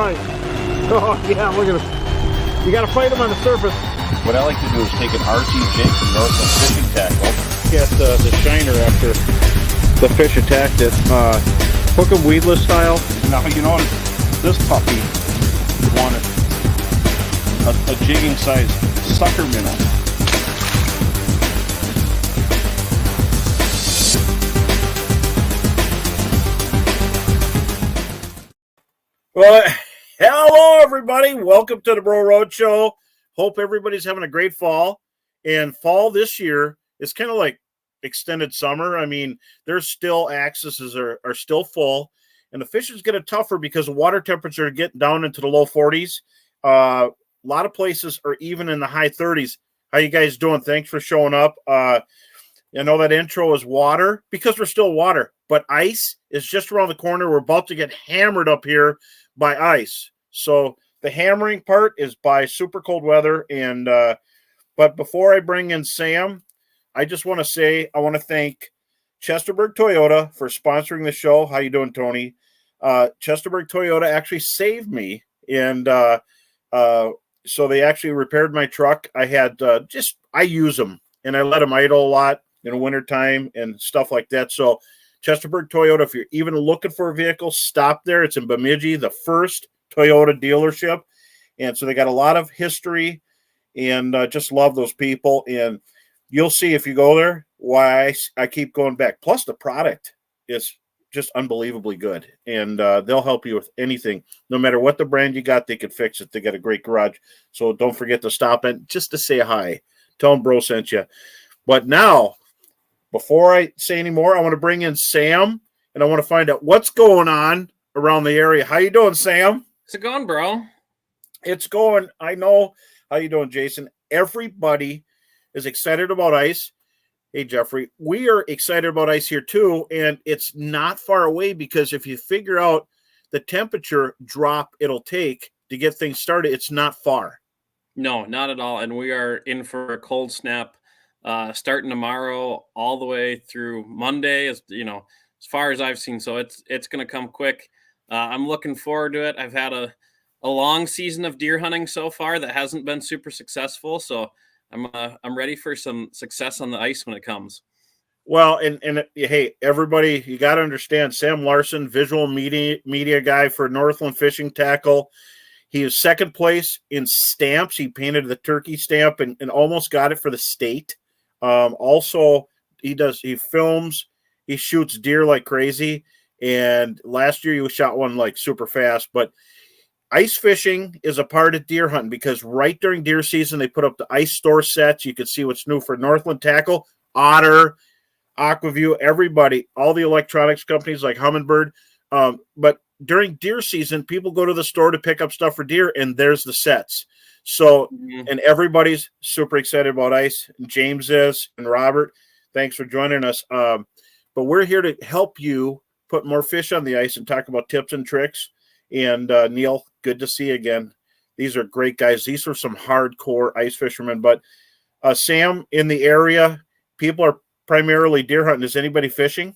right. Oh, yeah, look at it. You got to fight them on the surface. What I like to do is take an RC jig from Northland Fishing Tackle. Get the shiner after the fish attacked it. Hook 'em weedless style. Now, you notice this puppy wanted a jigging size sucker minnow. Well, hello everybody. Welcome to the Bro Road Show. Hope everybody's having a great fall. And fall this year is kind of like extended summer. I mean, there's still accesses are still full, and the fish is getting tougher because the water temperature are getting down into the low 40s. A lot of places are even in the high 30s. How you guys doing? Thanks for showing up. I know that intro is water because we're still water, but ice is just around the corner. We're about to get hammered up here by ice. So the hammering part is by super cold weather. And but before I bring in Sam, I just want to say I want to thank Chesterburg Toyota for sponsoring the show. How you doing, Tony? Chesterburg Toyota actually saved me, and so they actually repaired my truck. I had I use them, and I let them idle a lot in the wintertime and stuff like that. So Chesterburg Toyota, if you're even looking for a vehicle, stop there. It's in Bemidji, the first Toyota dealership. And so they got a lot of history, and just love those people. And you'll see if you go there why I keep going back. Plus, the product is just unbelievably good, and they'll help you with anything. No matter what the brand you got, they can fix it. They got a great garage. So don't forget to stop in just to say hi. Tell them Bro sent you. But now, before I say any more, I want to bring in Sam, and I want to find out what's going on around the area. How you doing, Sam? How's it going, bro? It's going. I know. How you doing, Jason? Everybody is excited about ice. Hey, Jeffrey, we are excited about ice here too, and it's not far away because if you figure out the temperature drop it'll take to get things started, it's not far. No, not at all. And we are in for a cold snap starting tomorrow all the way through Monday, as far as I've seen. So it's going to come quick. I'm looking forward to it. I've had a long season of deer hunting so far that hasn't been super successful. So I'm ready for some success on the ice when it comes. Well, and hey, everybody, you got to understand, Sam Larsen, visual media guy for Northland Fishing Tackle. He is second place in stamps. He painted the turkey stamp and almost got it for the state. Also, he films, he shoots deer like crazy. And last year he shot one like super fast. But ice fishing is a part of deer hunting because right during deer season, they put up the ice store sets. You can see what's new for Northland Tackle, Otter, Aquaview, everybody, all the electronics companies like Humminbird. But during deer season, people go to the store to pick up stuff for deer, and there's the sets. So, and everybody's super excited about ice. James is, and Robert, thanks for joining us. But we're here to help you put more fish on the ice and talk about tips and tricks. And Neil, good to see you again. These are great guys. These are some hardcore ice fishermen. But Sam, in the area, people are primarily deer hunting. Is anybody fishing?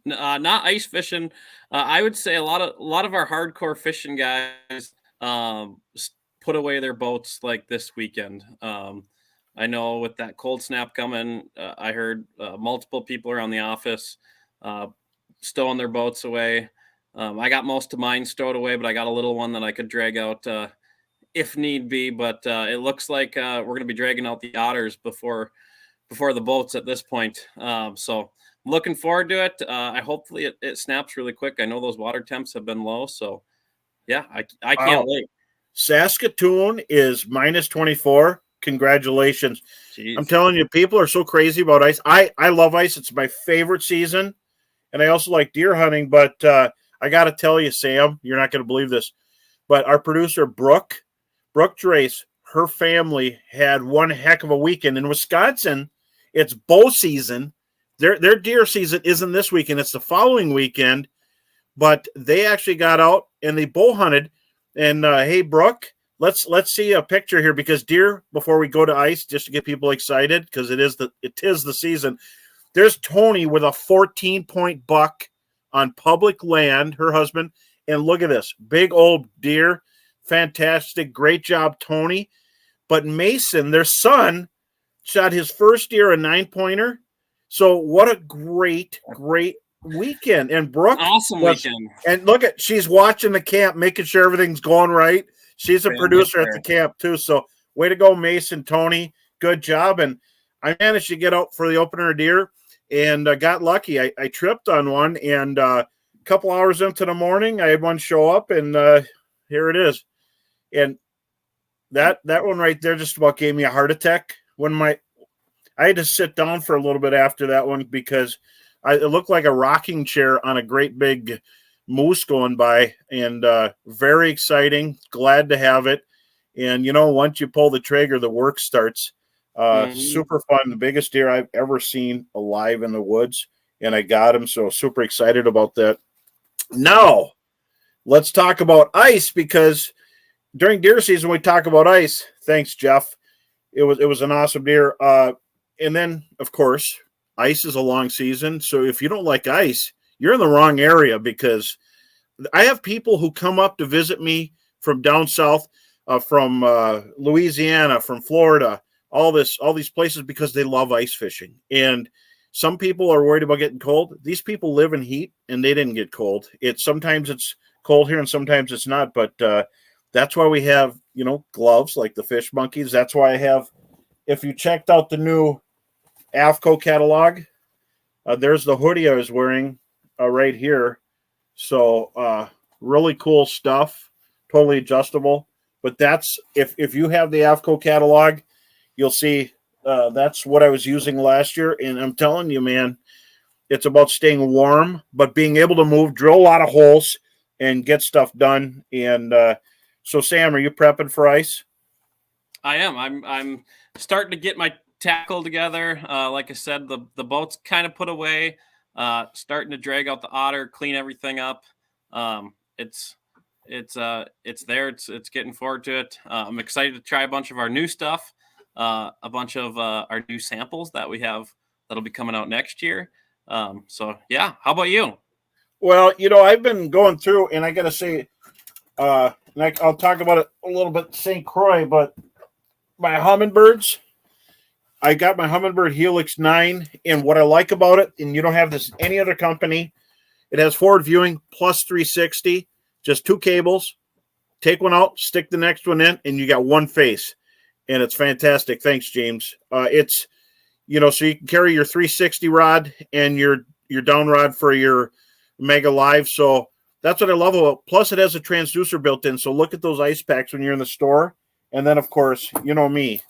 Not ice fishing. I would say a lot of our hardcore fishing guys put away their boats like this weekend. I know with that cold snap coming, I heard multiple people around the office stowing their boats away. I got most of mine stowed away, but I got a little one that I could drag out if need be. But it looks like we're going to be dragging out the otters before the boats at this point. So I'm looking forward to it. Hopefully it snaps really quick. I know those water temps have been low, so yeah, I can't wait. Saskatoon is minus 24. Congratulations. Jeez. I'm telling you, people are so crazy about ice. I love ice. It's my favorite season. And I also like deer hunting. But I got to tell you, Sam, you're not going to believe this. But our producer, Brooke Drace, her family had one heck of a weekend. In Wisconsin, it's bow season. Their deer season isn't this weekend. It's the following weekend. But they actually got out and they bow hunted. And hey, Brooke, let's see a picture here because deer, before we go to ice, just to get people excited, because it is the season. There's Tony with a 14-point buck on public land, her husband, And look at this big old deer. Fantastic. Great job, Tony. But Mason, their son, shot his first deer, a 9-pointer. So what a great weekend. And Brooke Awesome weekend. And look at, she's watching the camp, making sure everything's going right. She's a producer at the camp too. So way to go, Mason, Tony. Good job. And I managed to get out for the opener deer and got lucky. I tripped on one, and a couple hours into the morning, I had one show up, and here it is. And that one right there just about gave me a heart attack. I had to sit down for a little bit after that one because it looked like a rocking chair on a great big moose going by, and very exciting. Glad to have it. And, once you pull the trigger, the work starts. Super fun. The biggest deer I've ever seen alive in the woods, and I got him. So super excited about that. Now, let's talk about ice, because during deer season, we talk about ice. Thanks, Jeff. It was an awesome deer. And then, of course, ice is a long season. So if you don't like ice, you're in the wrong area, because I have people who come up to visit me from down south, from Louisiana, from Florida, all these places, because they love ice fishing. And some people are worried about getting cold. These people live in heat, and they didn't get cold. Sometimes it's cold here and sometimes it's not, but that's why we have, gloves like the fish monkeys. That's why I have, if you checked out the new AFCO catalog, there's the hoodie I was wearing right here. So really cool stuff, totally adjustable. But that's, if you have the AFCO catalog, you'll see that's what I was using last year. And I'm telling you, man, it's about staying warm, but being able to move, drill a lot of holes, and get stuff done. And so, Sam, are you prepping for ice? I am. I'm starting to get my tackle together. Like I said, the boat's kind of put away. Starting to drag out the otter, clean everything up. It's there. It's getting forward to it. I'm excited to try a bunch of our new stuff. A bunch of our new samples that we have that'll be coming out next year. So yeah, how about you? Well, I've been going through, and I got to say, I'll talk about it a little bit, St. Croix, but my hummingbirds, I got my Humminbird Helix 9, and what I like about it, and you don't have this any other company, it has forward viewing plus 360, just 2 cables. Take one out, stick the next one in, and you got one face. And it's fantastic. Thanks, James. It's, so you can carry your 360 rod and your down rod for your Mega Live. So that's what I love about it. Plus, it has a transducer built in. So look at those ice packs when you're in the store. And then, of course, you know me,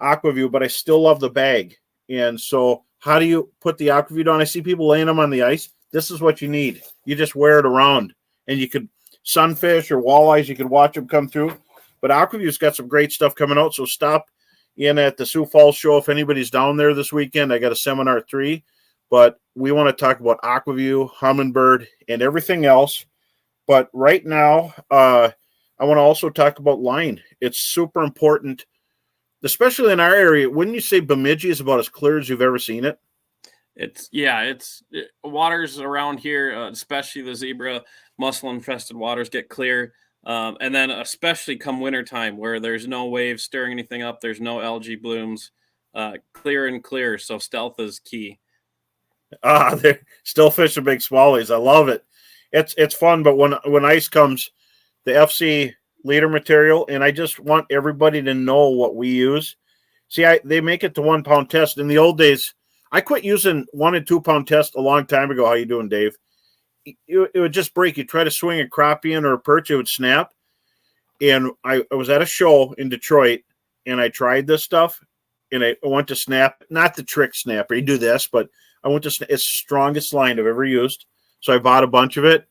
AquaView, but I still love the bag. And so how do you put the AquaView down? I see people laying them on the ice. This is what you need. You just wear it around, and you could sunfish or walleyes. You could watch them come through. But AquaView's got some great stuff coming out, so stop in at the Sioux Falls show if anybody's down there this weekend. I got a seminar at 3, but we want to talk about AquaView, Humminbird, and everything else. But right now, I want to also talk about line. It's super important, especially in our area. Wouldn't you say Bemidji is about as clear as you've ever seen it? Waters around here, especially the zebra mussel-infested waters, get clear. And then especially come wintertime where there's no waves stirring anything up, there's no algae blooms, clear and clear. So stealth is key. They're still fishing big smallies. I love it. It's fun, but when ice comes, the FC leader material, and I just want everybody to know what we use. See, they make it to 1 pound test. In the old days, I quit using 1 and 2 pound test a long time ago. How you doing, Dave? It would just break. You try to swing a crappie in or a perch, it would snap. And I was at a show in Detroit, and I tried this stuff, and I went to snap, not the trick snapper. You do this, but I went to it's the strongest line I've ever used. So I bought a bunch of it,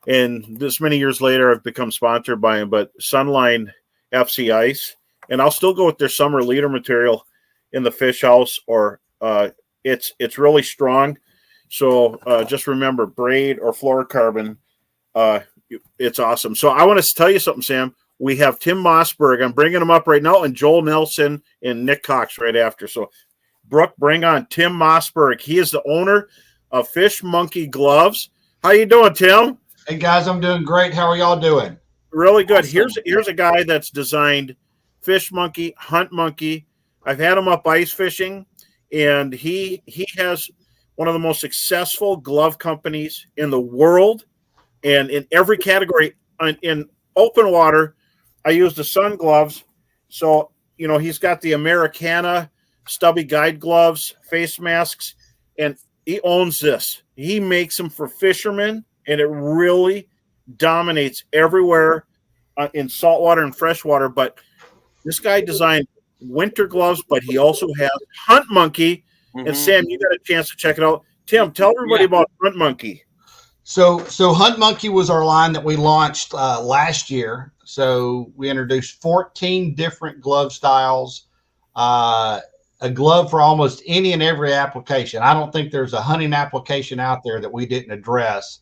and this many years later, I've become sponsored by them. But Sunline FC Ice, and I'll still go with their summer leader material in the fish house, or it's really strong. So just remember, braid or fluorocarbon, it's awesome. So I want to tell you something, Sam. We have Tim Mossberg. I'm bringing him up right now, and Joel Nelson and Nick Cox right after. So, Brooke, bring on Tim Mossberg. He is the owner of Fish Monkey Gloves. How you doing, Tim? Hey guys, I'm doing great. How are y'all doing? Really good. Awesome. Here's a guy that's designed Fish Monkey, Hunt Monkey. I've had him up ice fishing, and he has one of the most successful glove companies in the world, and in every category. In open water, I use the sun gloves. So he's got the Americana stubby guide gloves, face masks, and he owns this. He makes them for fishermen, and it really dominates everywhere in saltwater and freshwater. But this guy designed winter gloves, but he also has Hunt Monkey. And Mhm. Sam, you got a chance to check it out. Tim, tell everybody Yeah. about Hunt Monkey. So Hunt Monkey was our line that we launched last year. So we introduced 14 different glove styles, a glove for almost any and every application. I don't think there's a hunting application out there that we didn't address.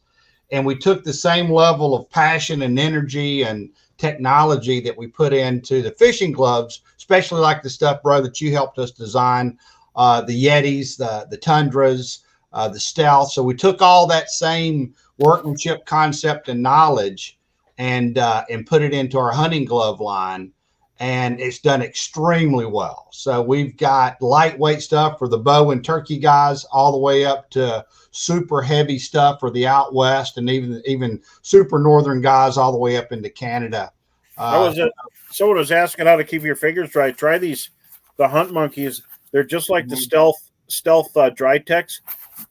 And we took the same level of passion and energy and technology that we put into the fishing gloves, especially like the stuff, bro, that you helped us design, the Yetis, the Tundras, the Stealth. So we took all that same workmanship concept and knowledge and put it into our hunting glove line, and it's done extremely well. So we've got lightweight stuff for the bow and turkey guys, all the way up to super heavy stuff for the out west, and even super northern guys all the way up into Canada. Someone was asking how to keep your fingers dry. Try the Hunt Monkeys. They're just like the stealth dry techs.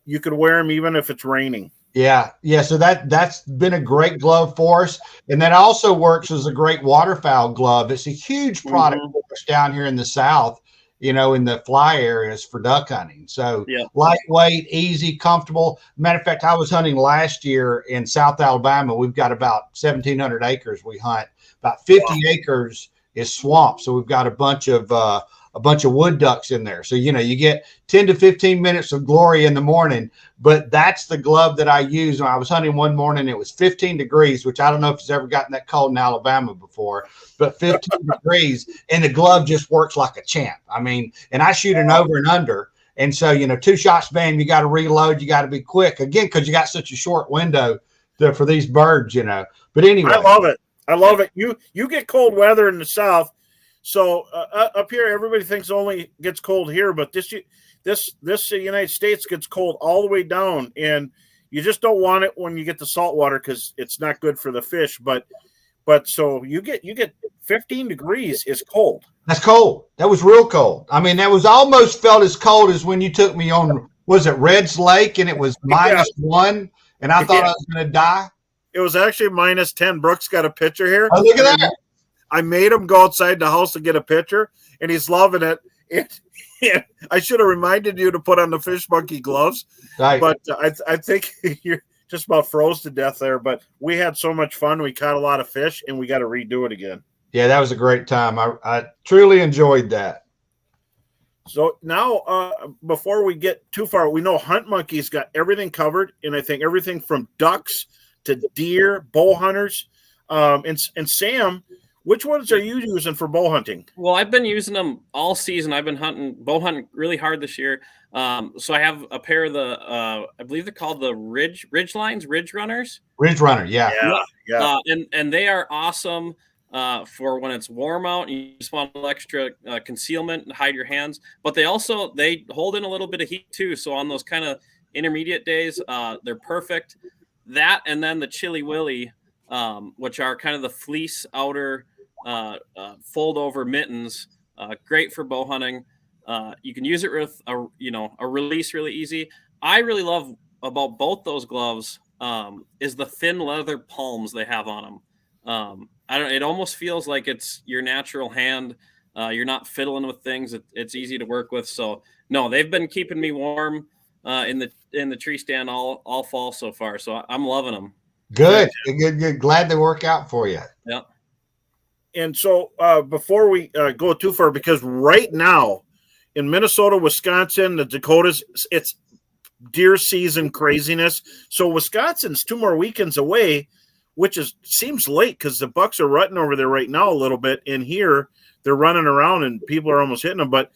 You could wear them even if it's raining. Yeah. So that's been a great glove for us, and that also works as a great waterfowl glove. It's a huge product for us down here in the South, in the fly areas for duck hunting. So lightweight, easy, comfortable. Matter of fact, I was hunting last year in South Alabama. We've got about 1,700 acres we hunt. About 50 acres is swamp. So we've got a bunch of wood ducks in there. So, you get 10 to 15 minutes of glory in the morning, but that's the glove that I used. When I was hunting one morning, it was 15 degrees, which I don't know if it's ever gotten that cold in Alabama before, but 15 degrees, and the glove just works like a champ. I mean, and I shoot an over and under. And so, 2 shots, bam, you got to reload. You got to be quick again, because you got such a short window for these birds, But anyway, I love it. You get cold weather in the South. So up here, everybody thinks only gets cold here, but this United States gets cold all the way down, and you just don't want it when you get the salt water because it's not good for the fish. But so you get 15 degrees is cold. That's cold. That was real cold. I mean, that was almost felt as cold as when you took me on, was it Red's Lake, and it was -1, and I thought I was going to die. It was actually -10. Brooks got a picture here. Oh, look at that. I made him go outside the house to get a picture, and he's loving it. I should have reminded you to put on the Fish Monkey gloves, Right. But I think you're just about froze to death there. But we had so much fun. We caught a lot of fish, and we got to redo it again. Yeah, that was a great time. I truly enjoyed that. So now, before we get too far, we know Hunt Monkey's got everything covered, and I think everything from ducks to deer, bow hunters, and Sam. Which ones are you using for bow hunting? Well, I've been using them all season. I've been bow hunting really hard this year. So I have a pair of the, I believe they're called the Ridge Runners. Ridge Runner, yeah. And they are awesome for when it's warm out and you just want a little extra concealment and hide your hands. But they hold in a little bit of heat too. So on those kind of intermediate days, they're perfect. That and then the Chili Willy, which are kind of the fleece outer fold over mittens, great for bow hunting. You can use it with a release really easy. I really love about both those gloves is the thin leather palms they have on them. It almost feels like it's your natural hand. You're not fiddling with things. It's easy to work with. So no, they've been keeping me warm in the tree stand all fall so far. So I'm loving them. Good. Glad they work out for you. Yeah. And so before we go too far, because right now in Minnesota, Wisconsin, the Dakotas, it's deer season craziness. So Wisconsin's 2 more weekends away, which seems late because the bucks are rutting over there right now a little bit. And here they're running around and people are almost hitting them. But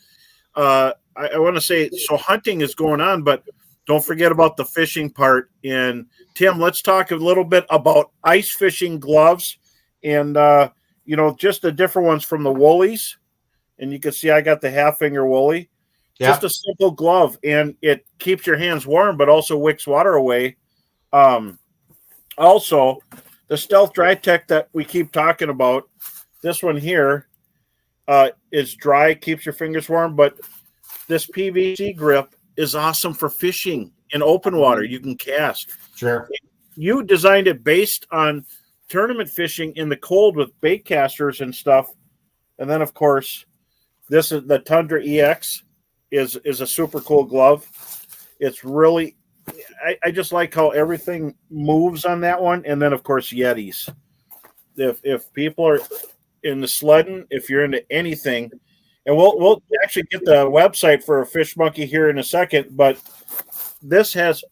I want to say, so hunting is going on, but don't forget about the fishing part. And Tim, let's talk a little bit about ice fishing gloves and, just the different ones from the woolies. And you can see I got the half finger woolly. Just Yeah. a simple glove, and it keeps your hands warm, but also wicks water away. Also, the Stealth Dry Tech that we keep talking about, this one here is dry, keeps your fingers warm, but this PVC grip is awesome for fishing in open water. You can cast. Sure. You designed it based on tournament fishing in the cold with bait casters and stuff. And then, of course, this is the Tundra EX is a super cool glove. It's really, I just like how everything moves on that one. And then, of course, Yetis. If people are in the sledding, if you're into anything, and we'll actually get the website for a Fish Monkey here in a second, but this has,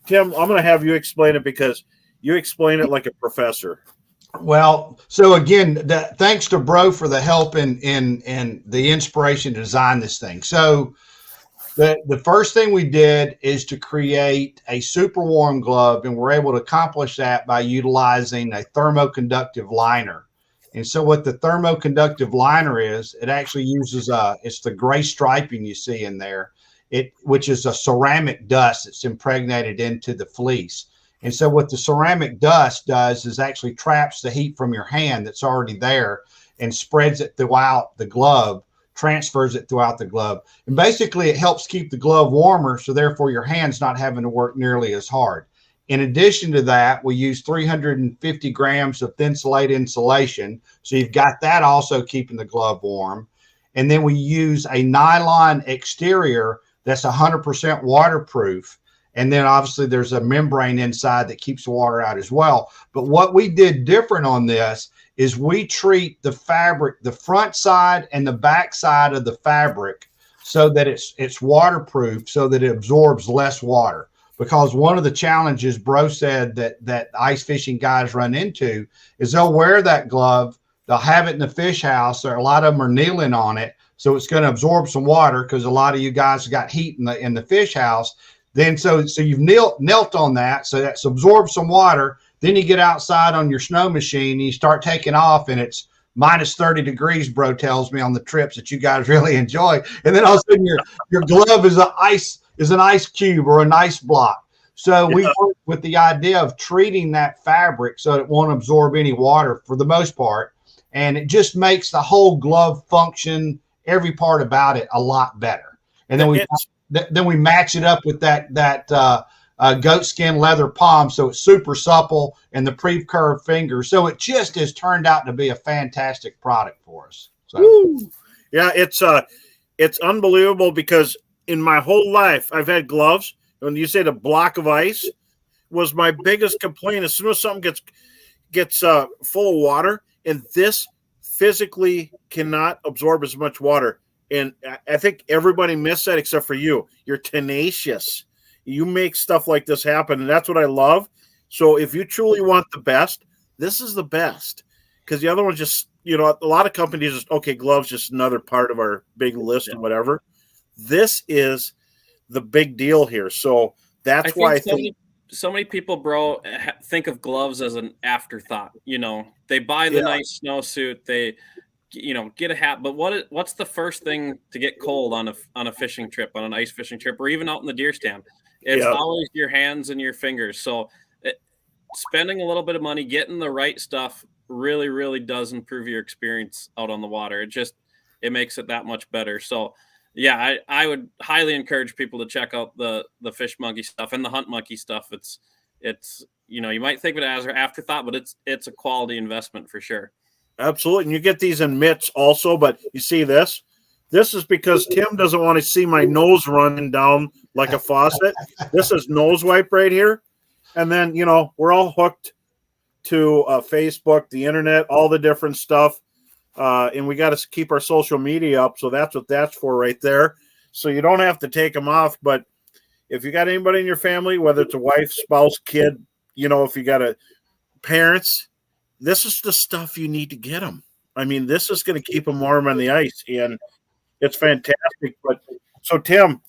Tim, I'm going to have you explain it because you explain it like a professor. Well, so again, thanks to Bro for the help in the inspiration to design this thing. So the first thing we did is to create a super warm glove, and we're able to accomplish that by utilizing a thermoconductive liner. And so what the thermoconductive liner is, it actually uses it's the gray striping you see in there, which is a ceramic dust that's impregnated into the fleece. And so what the ceramic dust does is actually traps the heat from your hand that's already there and spreads it throughout the glove, transfers it throughout the glove. And basically it helps keep the glove warmer, so therefore your hand's not having to work nearly as hard. In addition to that, we use 350 grams of Thinsulate insulation. So you've got that also keeping the glove warm. And then we use a nylon exterior that's 100% waterproof. And then obviously there's a membrane inside that keeps the water out as well. But what we did different on this is we treat the fabric, the front side and the back side of the fabric, so that it's waterproof, so that it absorbs less water. Because one of the challenges Bro said that ice fishing guys run into is they'll wear that glove, they'll have it in the fish house, or a lot of them are kneeling on it, so it's going to absorb some water because a lot of you guys got heat in the fish house. Then so you've knelt on that, so that's absorbed some water. Then you get outside on your snow machine and you start taking off, and it's minus 30 degrees, Bro tells me, on the trips that you guys really enjoy. And then all of a sudden your glove is an ice cube or an ice block. So we work with the idea of treating that fabric so it won't absorb any water for the most part. And it just makes the whole glove function, every part about it, a lot better. And then we match it up with that goat skin leather palm, so it's super supple, and the pre-curved fingers. So it just has turned out to be a fantastic product for us. So yeah, it's unbelievable, because in my whole life I've had gloves. When you say the block of ice was my biggest complaint. As soon as something gets full of water, and this physically cannot absorb as much water. And I think everybody missed that except for you. You're tenacious. You make stuff like this happen, and that's what I love. So if you truly want the best, this is the best. Because the other one's just, a lot of companies just, okay, gloves just another part of our big list and whatever. This is the big deal here. So that's why I think so many people, Bro, think of gloves as an afterthought. They buy the nice snowsuit, they get a hat, but what's the first thing to get cold on a fishing trip, on an ice fishing trip, or even out in the deer stand? It's always your hands and your fingers. So spending a little bit of money, getting the right stuff really, really does improve your experience out on the water. It makes it that much better. So yeah, I would highly encourage people to check out the Fish Monkey stuff and the Hunt Monkey stuff. It's you might think of it as an afterthought, but it's a quality investment for sure. Absolutely. And you get these in mitts also, but you see this? This is because Tim doesn't want to see my nose running down like a faucet. This is nose wipe right here. And then, we're all hooked to Facebook, the internet, all the different stuff. And we got to keep our social media up. So that's what that's for right there. So you don't have to take them off. But if you got anybody in your family, whether it's a wife, spouse, kid, if you got parents, this is the stuff you need to get them. I mean, this is going to keep them warm on the ice, and it's fantastic. But so, Tim,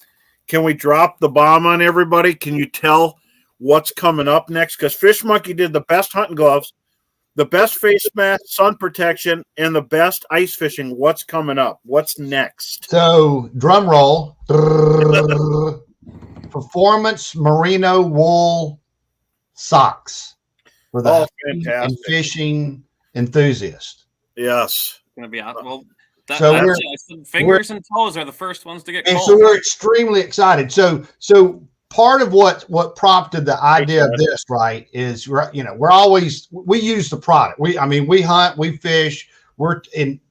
can we drop the bomb on everybody? Can you tell what's coming up next? Because Fish Monkey did the best hunting gloves, the best face mask, sun protection, and the best ice fishing. What's coming up? What's next? So, drum roll. Performance merino wool socks for the hunting and fishing enthusiast. Yes. Going to be out. Well, fingers and toes are the first ones to get cold. And so we're extremely excited. So part of what prompted the idea of this, right, is we use the product. We hunt, we fish.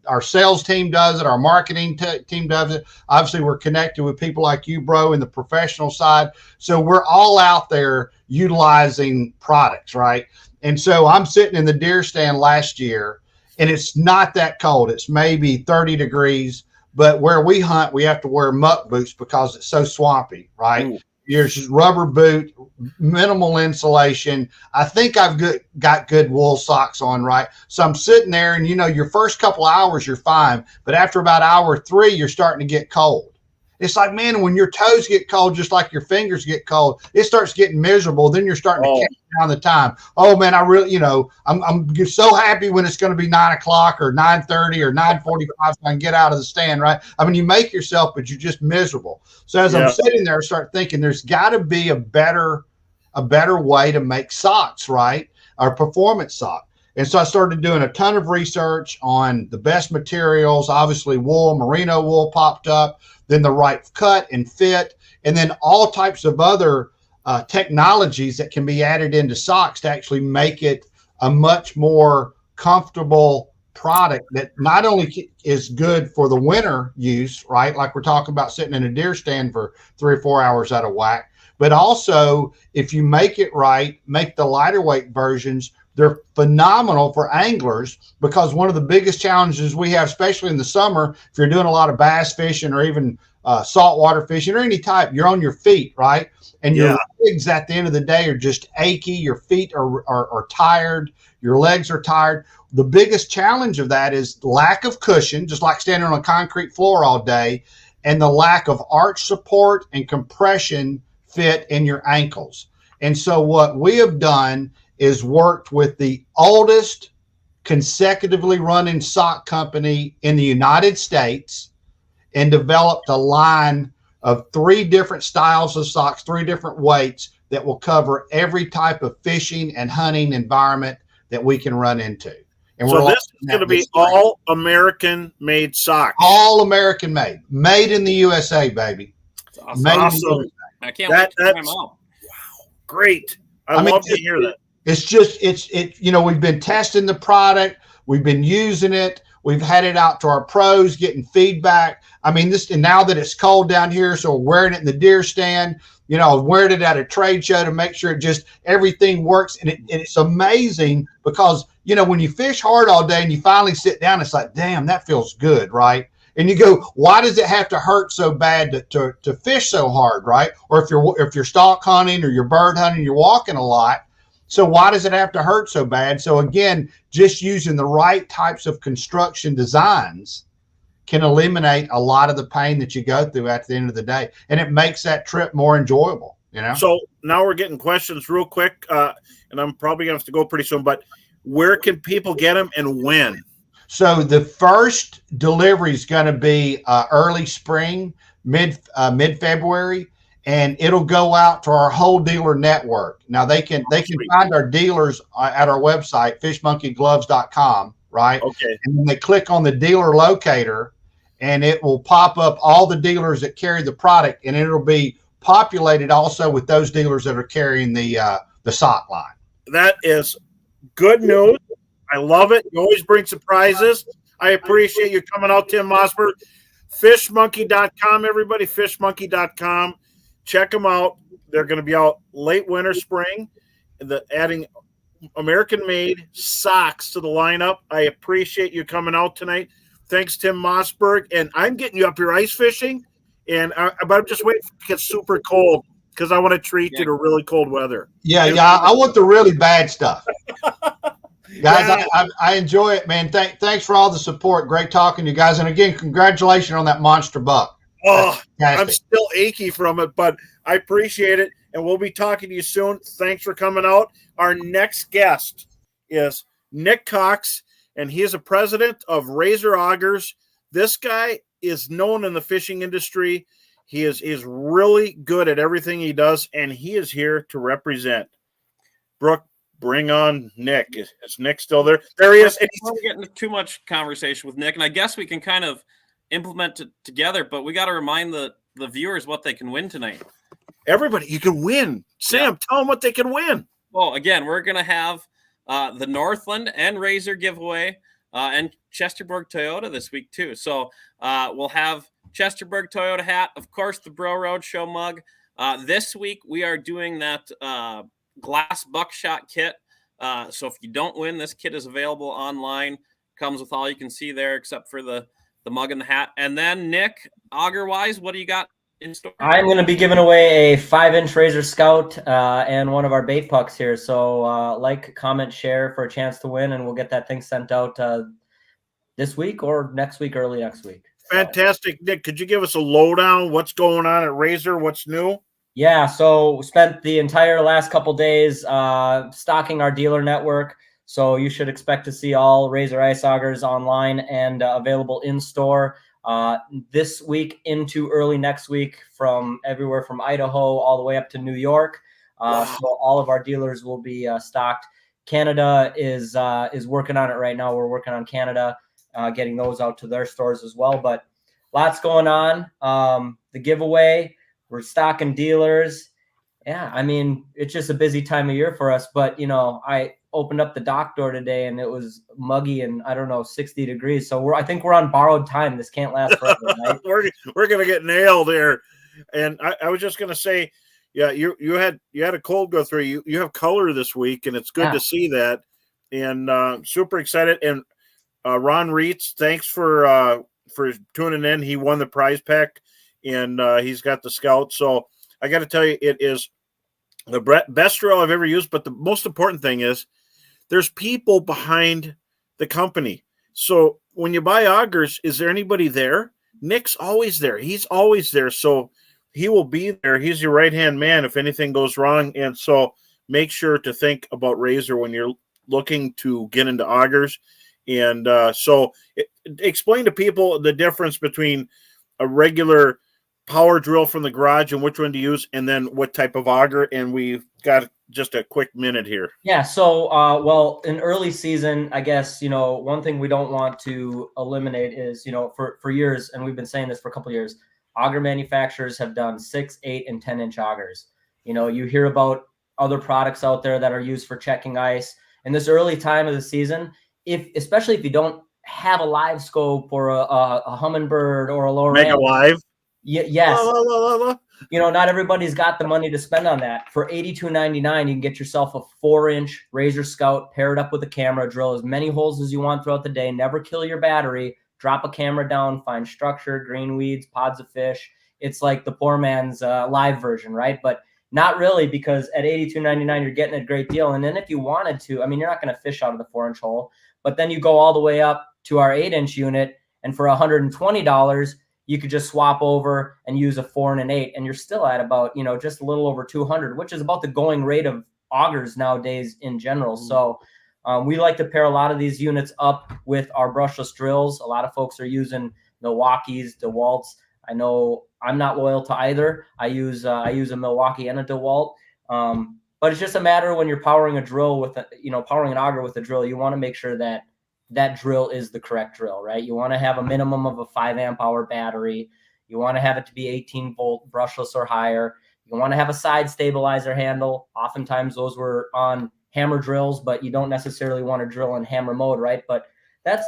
Our sales team does it. Our marketing team does it. Obviously, we're connected with people like you, bro, in the professional side. So we're all out there utilizing products, right? And so I'm sitting in the deer stand last year, and it's not that cold. It's maybe 30 degrees. But where we hunt, we have to wear muck boots because it's so swampy, right? Ooh. There's just rubber boot, minimal insulation. I think I've got good wool socks on, right? So I'm sitting there, and your first couple hours you're fine, but after about hour 3, you're starting to get cold. It's like, man, when your toes get cold, just like your fingers get cold, it starts getting miserable. Then you're starting to count down the time. Oh man, I really, I'm so happy when it's going to be 9 o'clock or 9:30 or 9:45 so I can get out of the stand, right? I mean, you make yourself, but you're just miserable. So as I'm sitting there, I start thinking there's got to be a better way to make socks, right? Or performance sock. And so I started doing a ton of research on the best materials. Obviously, wool, merino wool popped up, then the right cut and fit, and then all types of other technologies that can be added into socks to actually make it a much more comfortable product that not only is good for the winter use, right? Like we're talking about sitting in a deer stand for 3 or 4 hours out of whack, but also if you make it right, make the lighter weight versions, they're phenomenal for anglers, because one of the biggest challenges we have, especially in the summer, if you're doing a lot of bass fishing or even saltwater fishing or any type, you're on your feet, right? And your legs at the end of the day are just achy. Your feet are tired. Your legs are tired. The biggest challenge of that is lack of cushion, just like standing on a concrete floor all day, and the lack of arch support and compression fit in your ankles. And so what we have done is worked with the oldest consecutively running sock company in the United States and developed a line of 3 different styles of socks, 3 different weights that will cover every type of fishing and hunting environment that we can run into. And so this is going to be all American made socks. All American made. Made in the USA, baby. That's awesome. I can't wait to try them out. Wow. Great. I love to hear that. It's just, we've been testing the product. We've been using it. We've had it out to our pros, getting feedback. I mean, and now that it's cold down here, so we're wearing it in the deer stand, wearing it at a trade show to make sure everything works. And it's amazing because, when you fish hard all day and you finally sit down, it's like, damn, that feels good, right? And you go, why does it have to hurt so bad to fish so hard, right? Or if you're stalk hunting or you're bird hunting, you're walking a lot. So why does it have to hurt so bad? So again, just using the right types of construction designs can eliminate a lot of the pain that you go through at the end of the day. And it makes that trip more enjoyable, So now we're getting questions real quick, and I'm probably going to have to go pretty soon, but where can people get them and when? So the first delivery is going to be early spring, mid-February. And it'll go out to our whole dealer network. Now they can find our dealers at our website, fishmonkeygloves.com, right? Okay. And then they click on the dealer locator, and it will pop up all the dealers that carry the product, and it'll be populated also with those dealers that are carrying the sock line. That is good news. I love it. You always bring surprises. I appreciate you coming out, Tim Mossberg. Fishmonkey.com, everybody. Fishmonkey.com. Check them out. They're going to be out late winter, spring. Adding American-made socks to the lineup. I appreciate you coming out tonight. Thanks, Tim Mossberg. And I'm getting you up here ice fishing, but I'm just waiting for it to get super cold because I want to treat you to really cold weather. Yeah, I want the really bad stuff. Guys, I enjoy it, man. Thanks for all the support. Great talking to you guys. And again, congratulations on that monster buck. Oh, I'm Fantastic. still achy from it, but I appreciate it. And we'll be talking to you soon. Thanks for coming out. Our next guest is Nick Cox, and he is a president of Razor Augers. This guy is known in the fishing industry. He is really good at everything he does, and he is here to represent. Brooke, bring on Nick. Is Nick still there? There he is. We're getting into too much conversation with Nick, and I guess we can kind of implement it together, but we got to remind the viewers what they can win tonight. Everybody, you can win. Sam, tell them what they can win. Well, again, we're going to have the Northland and Razor giveaway and Chesterburg Toyota this week, too. So we'll have Chesterburg Toyota hat, of course, the Bro Road Show mug. This week, we are doing that glass buckshot kit. So if you don't win, this kit is available online. Comes with all you can see there except for the mug and the hat. And then, Nick, auger-wise, what do you got in store? I'm going to be giving away a 5-inch Razor Scout and one of our bait pucks here. So like, comment, share for a chance to win, and we'll get that thing sent out this week or next week, early next week. Fantastic. Nick, could you give us a lowdown? What's going on at Razor? What's new? Yeah, so we spent the entire last couple days stocking our dealer network. So you should expect to see all Razor Ice Augers online and available in store this week into early next week, from everywhere from Idaho all the way up to New York. So all of our dealers will be stocked. Canada is working on it right now. We're working on Canada, getting those out to their stores as well. But lots going on. The giveaway, we're stocking dealers. Yeah, I mean, it's just a busy time of year for us. But, I opened up the dock door today and it was muggy and, I don't know, 60 degrees. So I think we're on borrowed time. This can't last forever, right? We're going to get nailed here. And I was just going to say, yeah, you had a cold go through. You have color this week, and it's good to see that. And super excited. And Ron Reitz, thanks for tuning in. He won the prize pack, and he's got the Scout. So I got to tell you, it is the best drill I've ever used. But the most important thing is there's people behind the company. So when you buy augers, is there anybody there? Nick's always there. He's always there. So he will be there. He's your right-hand man if anything goes wrong. And so make sure to think about Razor when you're looking to get into augers. And explain to people the difference between a regular power drill from the garage and which one to use, and then what type of auger. And we've got just a quick minute here. Yeah. So, well, in early season, I guess, one thing we don't want to eliminate is, for years, and we've been saying this for a couple of years, auger manufacturers have done 6, 8, and 10-inch augers. You hear about other products out there that are used for checking ice in this early time of the season. Especially if you don't have a live scope or a Humminbird or a lower Mega Live. Yes. Not everybody's got the money to spend on that. For $82.99, you can get yourself a 4-inch Razor Scout, pair it up with a camera, drill as many holes as you want throughout the day, never kill your battery, drop a camera down, find structure, green weeds, pods of fish. It's like the poor man's live version, right? But not really, because at $82.99, you're getting a great deal. And then if you wanted to, I mean, you're not going to fish out of the 4-inch hole, but then you go all the way up to our 8-inch unit, and for $120, you could just swap over and use a 4 and an 8, and you're still at about, just a little over 200, which is about the going rate of augers nowadays in general. So we like to pair a lot of these units up with our brushless drills. A lot of folks are using Milwaukee's, DeWalt's. I know I'm not loyal to either. I use a Milwaukee and a DeWalt. But it's just a matter when you're powering a drill with powering an auger with a drill, you want to make sure that that drill is the correct drill, right? You want to have a minimum of a 5 amp hour battery. You want to have it to be 18 volt brushless or higher. You want to have a side stabilizer handle. Oftentimes those were on hammer drills, but you don't necessarily want to drill in hammer mode, right? But that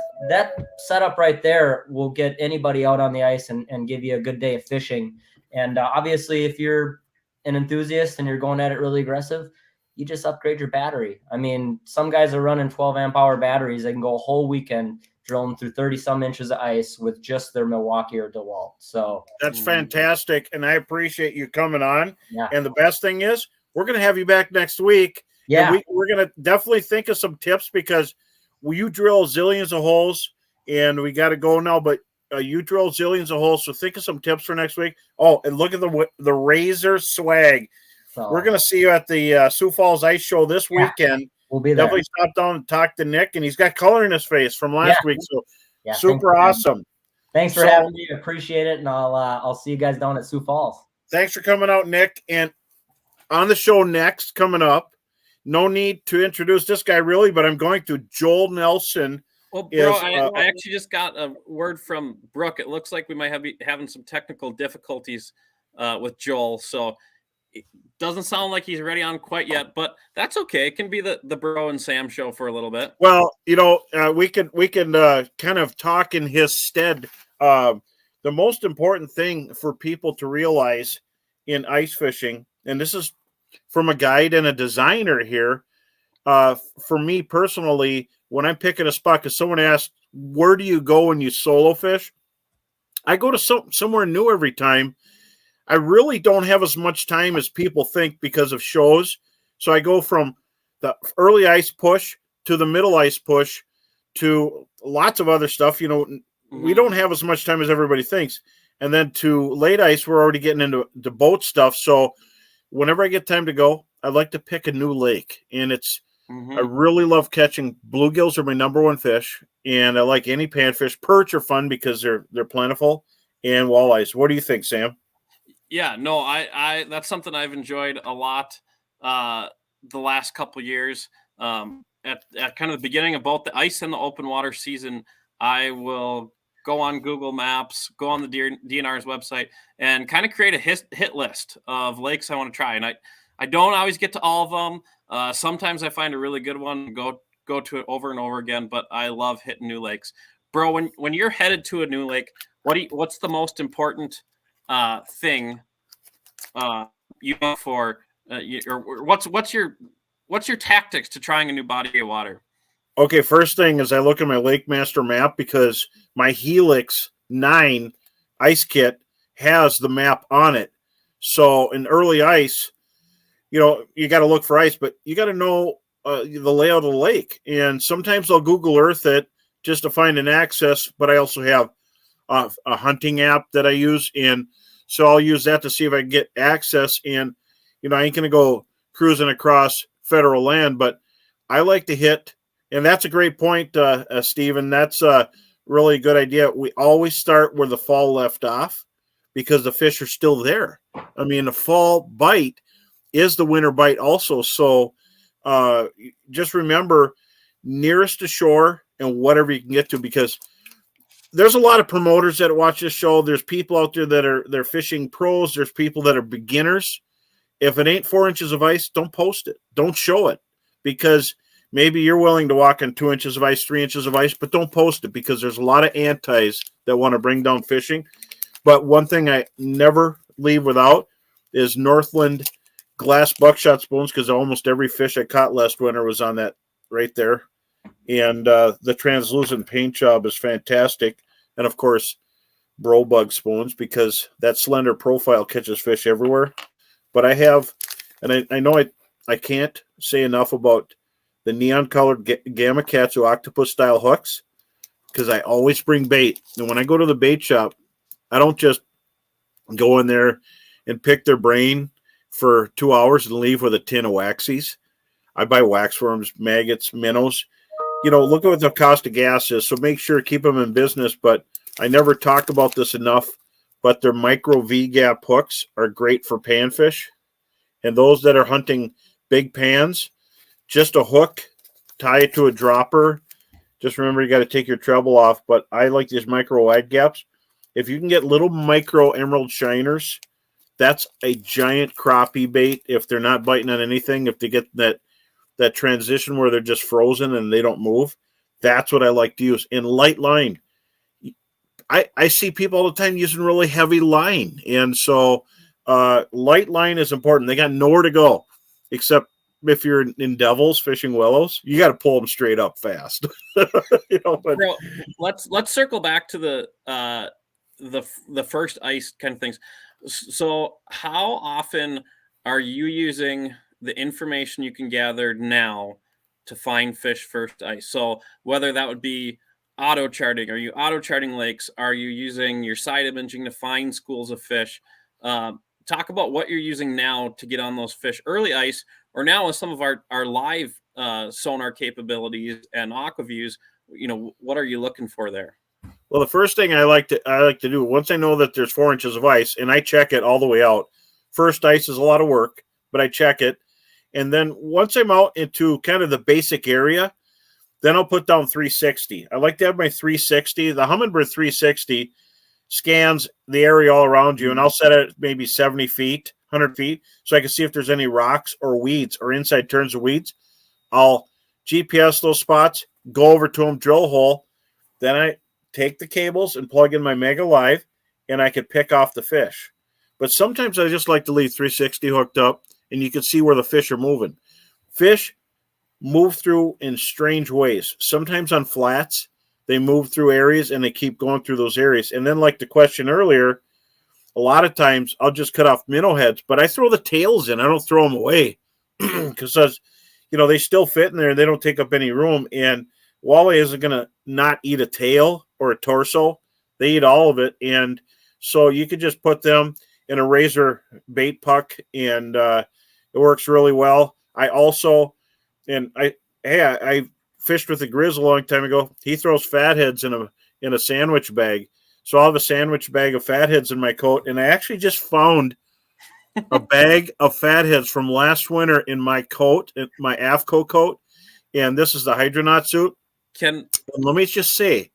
setup right there will get anybody out on the ice and give you a good day of fishing. And obviously, if you're an enthusiast and you're going at it really aggressive, you just upgrade your battery. I mean, some guys are running 12 amp hour batteries. They can go a whole weekend drilling through 30 some inches of ice with just their Milwaukee or DeWalt. So that's fantastic. And I appreciate you coming on. Yeah. And the best thing is we're going to have you back next week. Yeah. And we're going to definitely think of some tips, because you drill zillions of holes and we got to go now, but you drill zillions of holes, so think of some tips for next week. Oh, and look at the Razor swag. So We're gonna see you at the Sioux Falls Ice Show this weekend. we'll be there. Definitely stop down and talk to Nick, and he's got color in his face from last week, so super awesome. Thanks for having me. Appreciate it, and I'll see you guys down at Sioux Falls. Thanks for coming out, Nick. And on the show next, coming up, no need to introduce this guy really, but I'm going to. Joel Nelson. Well, bro, I actually just got a word from Brooke. It looks like we might be having some technical difficulties with Joel, so it doesn't sound like he's ready on quite yet, but that's okay. It can be the Bro and Sam show for a little bit. Well, we can kind of talk in his stead. The most important thing for people to realize in ice fishing, and this is from a guide and a designer here, for me personally, when I'm picking a spot, because someone asked, where do you go when you solo fish? I go to somewhere new every time. I really don't have as much time as people think because of shows. So I go from the early ice push to the middle ice push to lots of other stuff. We don't have as much time as everybody thinks. And then to late ice, we're already getting into the boat stuff. So whenever I get time to go, I like to pick a new lake. And I really love catching bluegills are my number one fish. And I like any panfish. Perch are fun because they're plentiful, and walleyes. What do you think, Sam? Yeah, no, I that's something I've enjoyed a lot the last couple years. At kind of the beginning of both the ice and the open water season, I will go on Google Maps, go on the DNR's website, and kind of create a hit list of lakes I want to try. And I don't always get to all of them. Sometimes I find a really good one, go to it over and over again. But I love hitting new lakes, bro. When you're headed to a new lake, what's the most important thing you look for? Or what's your tactics to trying a new body of water? Okay, first thing is I look at my Lake Master map because my Helix 9 ice kit has the map on it. So in early ice, you got to look for ice, but you got to know the layout of the lake. And sometimes I'll Google Earth it just to find an access, but I also have a hunting app that I use. And so I'll use that to see if I can get access. And, I ain't going to go cruising across federal land, but I like to hit. And that's a great point, Stephen. That's a really good idea. We always start where the fall left off because the fish are still there. I mean, the fall bite is the winter bite also. So just remember nearest to shore and whatever you can get to, because there's a lot of promoters that watch this show. There's people out there they're fishing pros. There's people that are beginners. If it ain't 4 inches of ice, don't post it. Don't show it, because maybe you're willing to walk on 2 inches of ice, 3 inches of ice, but don't post it because there's a lot of antis that want to bring down fishing. But one thing I never leave without is Northland glass buckshot spoons, because almost every fish I caught last winter was on that right there. And the translucent paint job is fantastic. And, of course, bro bug spoons, because that slender profile catches fish everywhere. But I have, and I know I can't say enough about the neon-colored Gamma Katsu octopus-style hooks, because I always bring bait. And when I go to the bait shop, I don't just go in there and pick their brain for 2 hours and leave with a tin of waxies. I buy waxworms, maggots, minnows. Look at what the cost of gas is, so make sure to keep them in business. But I never talk about this enough, but their micro V-gap hooks are great for panfish. And those that are hunting big pans, just a hook, tie it to a dropper. Just remember, you got to take your treble off. But I like these micro wide gaps. If you can get little micro emerald shiners, that's a giant crappie bait. If they're not biting on anything, if they get that transition where they're just frozen and they don't move, that's what I like to use. In light line, I see people all the time using really heavy line. And so light line is important. They got nowhere to go, except if you're in Devils fishing willows, you got to pull them straight up fast. But Bro, let's circle back to the first ice kind of things. So how often are you using the information you can gather now to find fish first ice? So whether that would be auto charting? Are you auto charting lakes? Are you using your side imaging to find schools of fish? Talk about what you're using now to get on those fish. Early ice, or now with some of our live sonar capabilities and aqua views, what are you looking for there? Well, the first thing I like to do once I know that there's 4 inches of ice, and I check it all the way out. First ice is a lot of work, but I check it, and then once I'm out into kind of the basic area, then I'll put down 360. I like to have my 360. The Humminbird 360 scans the area all around you, and I'll set it at maybe 70 feet, 100 feet, so I can see if there's any rocks or weeds or inside turns of weeds. I'll GPS those spots, go over to them, drill a hole. Then I take the cables and plug in my Mega Live, and I could pick off the fish. But sometimes I just like to leave 360 hooked up, and you can see where the fish are moving. Fish move through in strange ways. Sometimes on flats, they move through areas, and they keep going through those areas. And then, like the question earlier, a lot of times I'll just cut off minnow heads, but I throw the tails in. I don't throw them away because, they still fit in there, and they don't take up any room. And walleye isn't going to not eat a tail or a torso. They eat all of it. And so you could just put them in a razor bait puck, and it works really well. I fished with a Grizz a long time ago. He throws fatheads in a sandwich bag. So I'll have a sandwich bag of fatheads in my coat. And I actually just found a bag of fatheads from last winter in my coat, my AFCO coat. And this is the Hydronaut suit. And let me just say,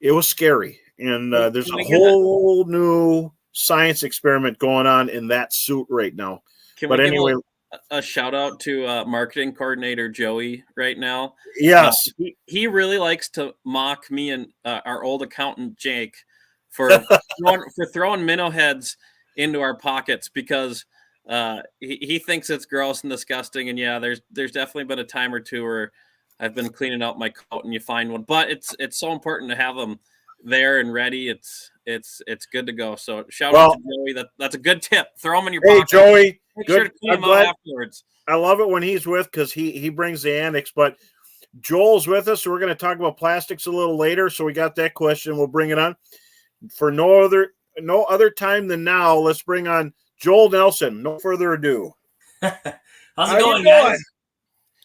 it was scary. And there's a whole new science experiment going on in that suit right now. But anyway, a shout out to marketing coordinator Joey right now. Yes. He really likes to mock me and our old accountant Jake for throwing minnow heads into our pockets because he thinks it's gross and disgusting. And yeah, there's definitely been a time or two where I've been cleaning out my coat and you find one, but it's so important to have them there and ready. It's good to go. So shout out to Joey. That's a good tip. Throw them in your pocket. Hey Joey, make sure to clean them out afterwards. I love it when he's with because he brings the annex. But Joel's with us, so we're going to talk about plastics a little later. So we got that question. We'll bring it on for no other time than now. Let's bring on Joel Nelson. No further ado. How's it going, guys?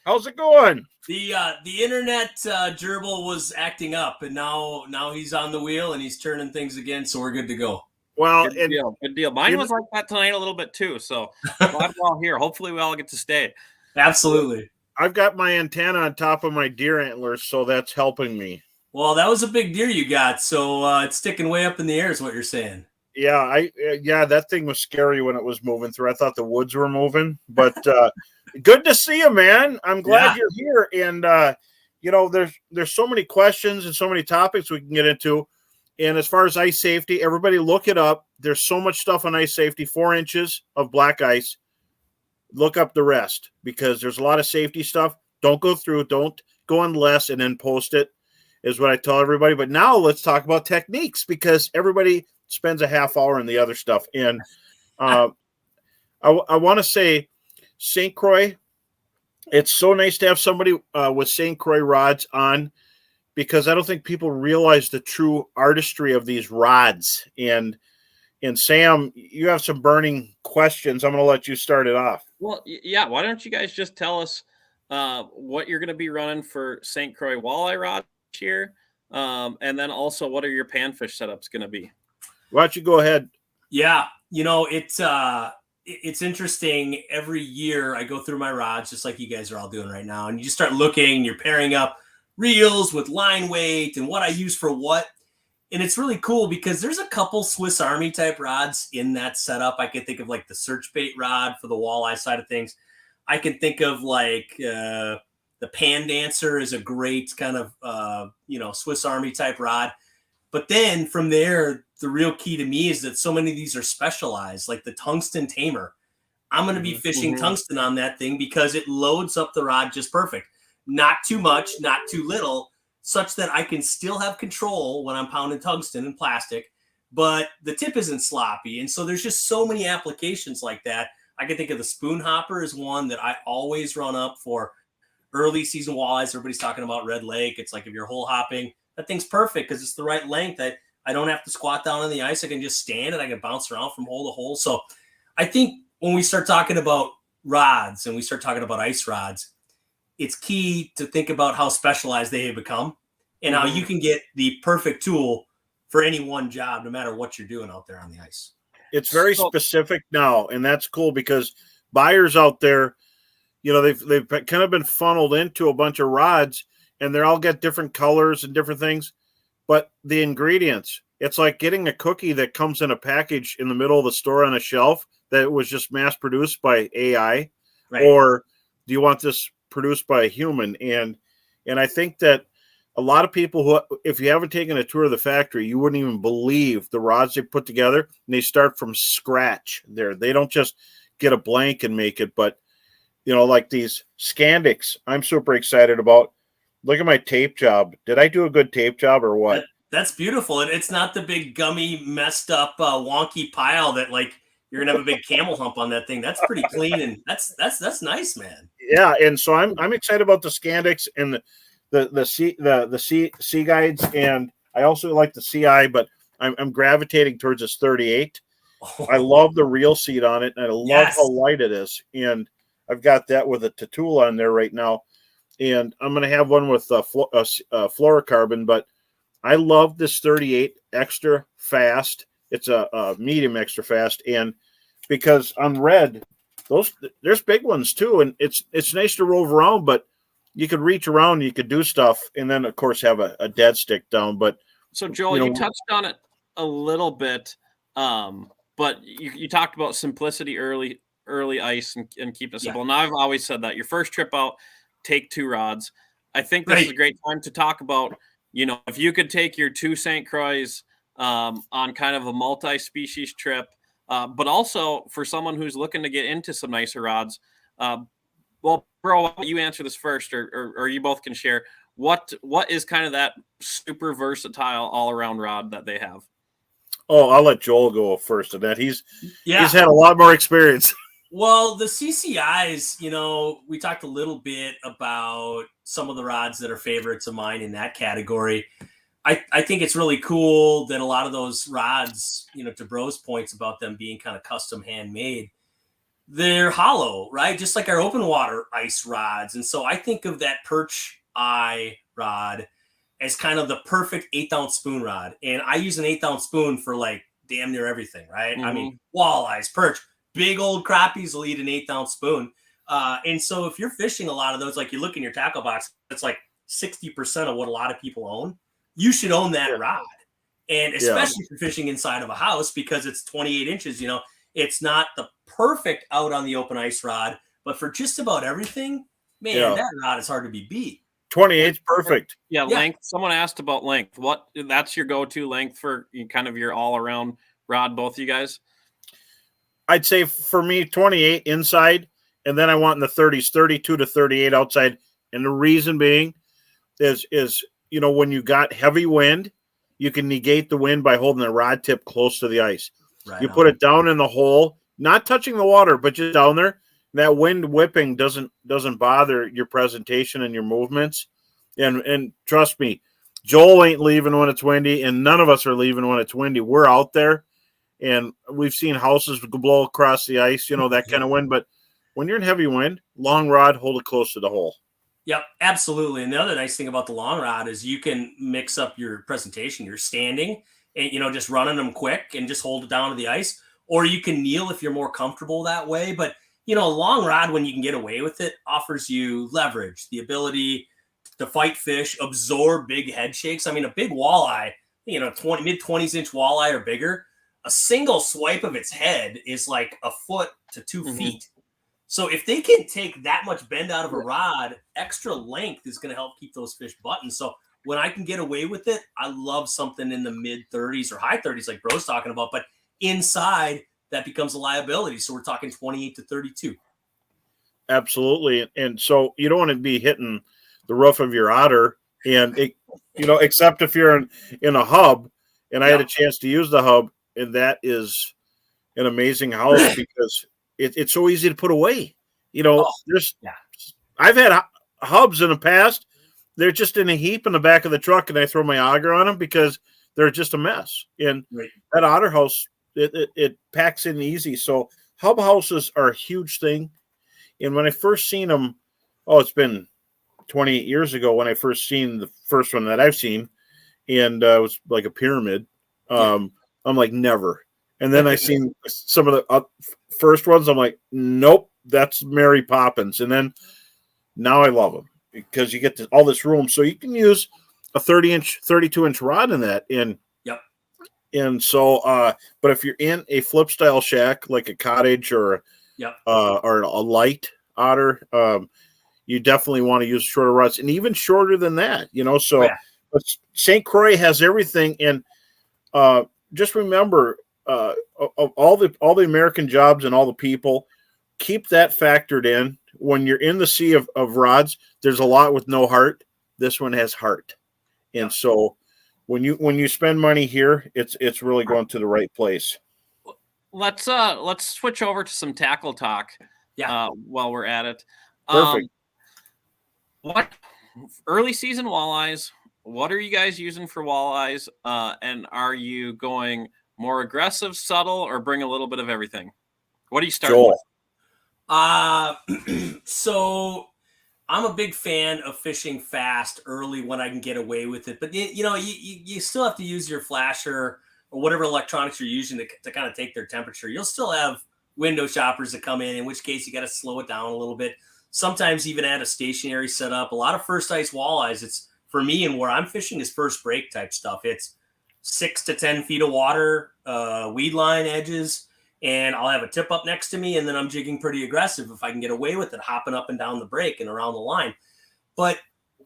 How's it going? The internet gerbil was acting up, and now he's on the wheel and he's turning things again, so we're good to go. Well, good deal. Mine was like that tonight a little bit too, so glad we're all here. Hopefully we all get to stay. Absolutely. I've got my antenna on top of my deer antlers, so that's helping me. Well, that was a big deer you got, so it's sticking way up in the air is what you're saying. Yeah, that thing was scary when it was moving through. I thought the woods were moving, but good to see you, man. I'm glad you're here. And there's so many questions and so many topics we can get into. And as far as ice safety, everybody look it up. There's so much stuff on ice safety. 4 inches of black ice. Look up the rest because there's a lot of safety stuff. Don't go through. Don't go on less and then post it is what I tell everybody. But now let's talk about techniques because everybody spends a half hour in the other stuff. And I want to say St. Croix, it's so nice to have somebody with St. Croix rods on because I don't think people realize the true artistry of these rods. And Sam, you have some burning questions. I'm going to let you start it off. Well, yeah. Why don't you guys just tell us what you're going to be running for St. Croix walleye rod this year? And then also what are your panfish setups going to be? Why don't you go ahead? Yeah, it's interesting. Every year I go through my rods, just like you guys are all doing right now, and you just start looking. You're pairing up reels with line weight and what I use for what, and it's really cool because there's a couple Swiss Army type rods in that setup. I can think of like the search bait rod for the walleye side of things. I can think of like the Pan Dancer is a great kind of Swiss Army type rod. But then from there, the real key to me is that so many of these are specialized, like the tungsten tamer. I'm going to be fishing tungsten on that thing because it loads up the rod just perfect. Not too much, not too little, such that I can still have control when I'm pounding tungsten and plastic, but the tip isn't sloppy. And so there's just so many applications like that. I can think of the spoon hopper as one that I always run up for early season walleyes. Everybody's talking about Red Lake. It's like if you're hole hopping, that thing's perfect because it's the right length. I don't have to squat down on the ice. I can just stand and I can bounce around from hole to hole. So I think when we start talking about rods and we start talking about ice rods, it's key to think about how specialized they have become and how you can get the perfect tool for any one job, no matter what you're doing out there on the ice. It's very specific now, and that's cool because buyers out there, they've kind of been funneled into a bunch of rods, and they're all got different colors and different things. But the ingredients, it's like getting a cookie that comes in a package in the middle of the store on a shelf that was just mass produced by AI, right. Or do you want this produced by a human? And I think that a lot of people who, if you haven't taken a tour of the factory, you wouldn't even believe the rods they put together. And they start from scratch there. They don't just get a blank and make it, but like these Scandics, I'm super excited about. Look at my tape job. Did I do a good tape job or what? That's beautiful. It's not the big gummy, messed up, wonky pile that like you're gonna have a big camel hump on that thing. That's pretty clean, and that's nice, man. Yeah, and so I'm excited about the Scandics and the C guides, and I also like the CI, but I'm gravitating towards this 38. Oh. I love the reel seat on it, and I love how light it is. And I've got that with a Tatula on there right now, and I'm going to have one with fluorocarbon. But I love this 38 extra fast. It's a medium extra fast, and because on red, there's big ones too, and it's nice to rove around, but you could reach around, you could do stuff, and then of course have a dead stick down. But so Joel, you touched on it a little bit, but you talked about simplicity early ice and keep it simple. And I've always said that your first trip out, take 2 rods. I think this is a great time to talk about, if you could take your 2 St. Croix on kind of a multi-species trip, but also for someone who's looking to get into some nicer rods. Well, Bro, you answer this first, or you both can share. What is kind of that super versatile all-around rod that they have? Oh, I'll let Joel go first on that. He's had a lot more experience. Well, the CCIs, we talked a little bit about some of the rods that are favorites of mine in that category. I think it's really cool that a lot of those rods, to Bro's points about them being kind of custom handmade, they're hollow, right? Just like our open water ice rods. And so I think of that Perch Eye rod as kind of the perfect 1/8-ounce spoon rod. And I use an 1/8-ounce spoon for like damn near everything, right? I mean, walleyes, perch, big old crappies will eat an 1/8-ounce spoon. And so if you're fishing a lot of those, like you look in your tackle box, it's like 60% of what a lot of people own. You should own that rod. And especially if you're fishing inside of a house because it's 28 inches, it's not the perfect out on the open ice rod, but for just about everything, man, that rod is hard to be beat. 28's perfect. Yeah, length. Someone asked about length. That's your go-to length for kind of your all-around rod, both of you guys? I'd say for me, 28 inside, and then I want in the 30s, 32 to 38 outside. And the reason being is when you got heavy wind, you can negate the wind by holding the rod tip close to the ice. Right, you put it down in the hole, not touching the water, but just down there. That wind whipping doesn't bother your presentation and your movements. And trust me, Joel ain't leaving when it's windy, and none of us are leaving when it's windy. We're out there, and we've seen houses blow across the ice, that kind of wind. But when you're in heavy wind, long rod, hold it close to the hole. Yep, absolutely. And the other nice thing about the long rod is you can mix up your presentation. You're standing and, just running them quick and just hold it down to the ice. Or you can kneel if you're more comfortable that way. But, a long rod, when you can get away with it, offers you leverage, the ability to fight fish, absorb big head shakes. I mean, a big walleye, mid-20s inch walleye or bigger, a single swipe of its head is like a foot to 2 feet. So if they can take that much bend out of a rod, extra length is going to help keep those fish buttoned. So when I can get away with it, I love something in the mid-30s or high 30s like Bro's talking about. But inside, that becomes a liability. So we're talking 28 to 32. Absolutely. And so you don't want to be hitting the roof of your otter, and except if you're in a hub. And I had a chance to use the hub, and that is an amazing house because it's so easy to put away. I've had hubs in the past, they're just in a heap in the back of the truck, and I throw my auger on them because they're just a mess. And that otter house, it packs in easy. So hub houses are a huge thing. And when I first seen them, it's been 28 years ago when I first seen the first one that I've seen, and it was like a pyramid. I'm like, never. And then I seen some of the first ones. I'm like, nope, that's Mary Poppins. And then now I love them because you get all this room, so you can use a 30-inch, 32-inch rod in that. And so, but if you're in a flip style shack like a cottage or a light otter, you definitely want to use shorter rods, and even shorter than that. So but St. Croix has everything, and just remember, all the American jobs and all the people, keep that factored in. When you're in the sea of rods, there's a lot with no heart. This one has heart, and so when you spend money here, it's really going to the right place. Let's switch over to some tackle talk. While we're at it. Perfect. What early season walleyes? What are you guys using for walleyes? And are you going more aggressive, subtle, or bring a little bit of everything? What are you starting with? So I'm a big fan of fishing fast early when I can get away with it. But you still have to use your flasher or whatever electronics you're using to kind of take their temperature. You'll still have window shoppers that come in which case you got to slow it down a little bit. Sometimes even add a stationary setup. A lot of first ice walleyes, it's for me, and where I'm fishing is first break type stuff. It's 6 to 10 feet of water, weed line edges, and I'll have a tip up next to me, and then I'm jigging pretty aggressive if I can get away with it, hopping up and down the break and around the line. But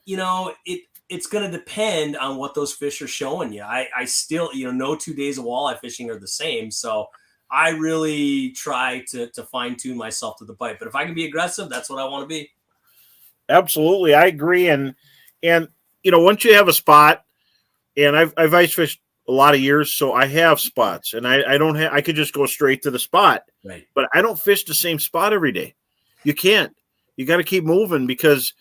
it's going to depend on what those fish are showing you. I still, no 2 days of walleye fishing are the same. So I really try to fine tune myself to the bite. But if I can be aggressive, that's what I want to be. Absolutely. I agree. And once you have a spot, and I've ice fished a lot of years, so I have spots, and I could just go straight to the spot. Right. But I don't fish the same spot every day. You can't. You got to keep moving because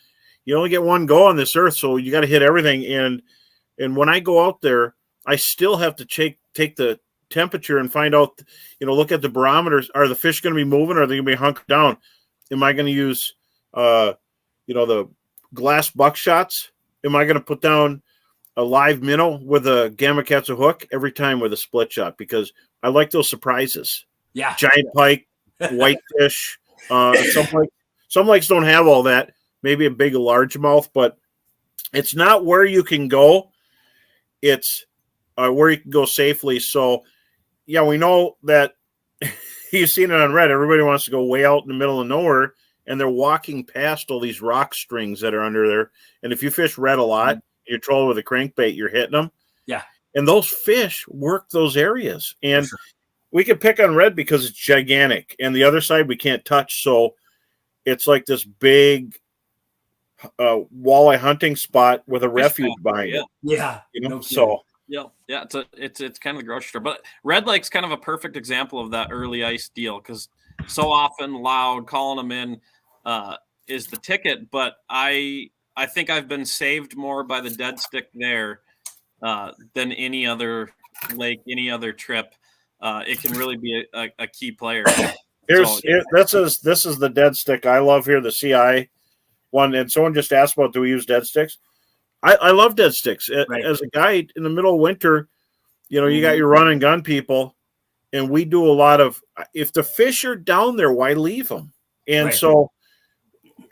you only get one go on this earth, so you got to hit everything. And when I go out there, I still have to take the temperature and find out, look at the barometers. Are the fish going to be moving, or are they going to be hunkered down? Am I going to use, the glass buckshots? Am I going to put down a live minnow with a Gamakatsu hook every time with a split shot? Because I like those surprises. Yeah. Giant pike, whitefish. Some lakes don't have all that. Maybe a big largemouth, but it's not where you can go. It's where you can go safely. So, yeah, we know that you've seen it on Red. Everybody wants to go way out in the middle of nowhere, and they're walking past all these rock strings that are under there. And if you fish Red a lot, you're trolling with a crankbait, you're hitting them. Yeah. And those fish work those areas. And we can pick on Red because it's gigantic. And the other side we can't touch. So it's like this big walleye hunting spot with a refuge behind it. Yeah. It's kind of the grocery store. But Red Lake's kind of a perfect example of that early ice deal because so often loud calling them in is the ticket. But I think I've been saved more by the dead stick there than any other lake, any other trip. It can really be a key player. This is the dead stick I love here, the CI one. And someone just asked about, do we use dead sticks? I love dead sticks. As a guide in the middle of winter, you got your run and gun people, and we do a lot of, if the fish are down there, why leave them? And so